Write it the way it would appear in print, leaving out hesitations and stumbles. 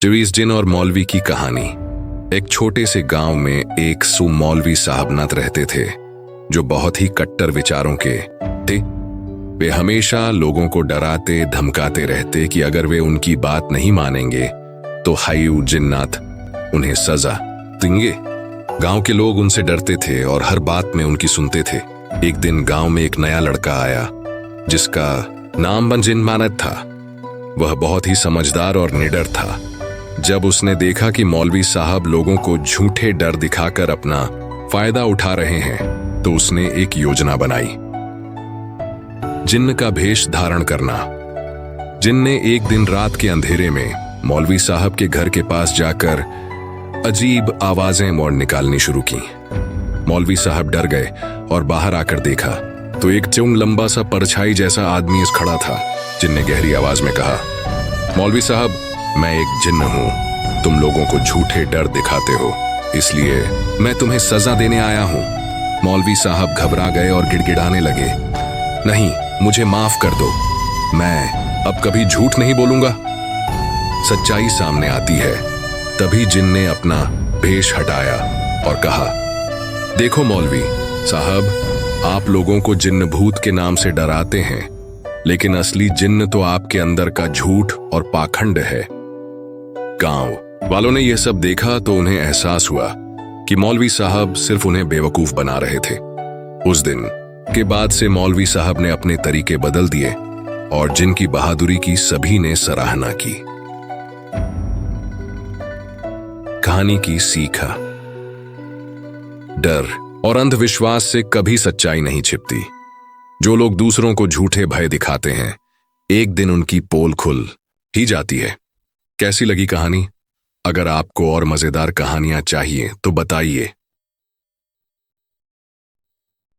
जवीस जिन और मौलवी की कहानी। एक छोटे से गांव में एक मौलवी साहब नात रहते थे जो बहुत ही कट्टर विचारों के थे। वे हमेशा लोगों को डराते धमकाते रहते कि अगर वे उनकी बात नहीं मानेंगे तो हायू जिन्नात उन्हें सजा देंगे। गांव के लोग उनसे डरते थे और हर बात में उनकी सुनते थे। एक दिन गांव में एक नया लड़का आया जिसका नाम जिन्नात था। वह बहुत ही समझदार और निडर था। जब उसने देखा कि मौलवी साहब लोगों को झूठे डर दिखाकर अपना फायदा उठा रहे हैं तो उसने एक योजना बनाई। जिन्न का भेष धारण करना। जिन्न ने एक दिन रात के अंधेरे में मौलवी साहब के घर के पास जाकर अजीब आवाजें और निकालनी शुरू की। मौलवी साहब डर गए और बाहर आकर देखा तो एक लंबा सा परछाई जैसा आदमी खड़ा था। जिन्न ने गहरी आवाज में कहा, मौलवी साहब, मैं एक जिन्न हूं। तुम लोगों को झूठे डर दिखाते हो, इसलिए मैं तुम्हें सजा देने आया हूं। मौलवी साहब घबरा गए और गिड़गिड़ाने लगे, नहीं, मुझे माफ कर दो, मैं अब कभी झूठ नहीं बोलूंगा। सच्चाई सामने आती है। तभी जिन्न ने अपना भेष हटाया और कहा, देखो मौलवी साहब, आप लोगों को जिन्न भूत के नाम से डराते हैं, लेकिन असली जिन्न तो आपके अंदर का झूठ और पाखंड है। गांव वालों ने यह सब देखा तो उन्हें एहसास हुआ कि मौलवी साहब सिर्फ उन्हें बेवकूफ बना रहे थे। उस दिन के बाद से मौलवी साहब ने अपने तरीके बदल दिए और जिन्न की बहादुरी की सभी ने सराहना की। कहानी की सीखा। डर और अंधविश्वास से कभी सच्चाई नहीं छिपती। जो लोग दूसरों को झूठे भय दिखाते हैं, एक दिन उनकी पोल खुल ही जाती है। कैसी लगी कहानी? अगर आपको और मजेदार कहानियां चाहिए तो बताइए।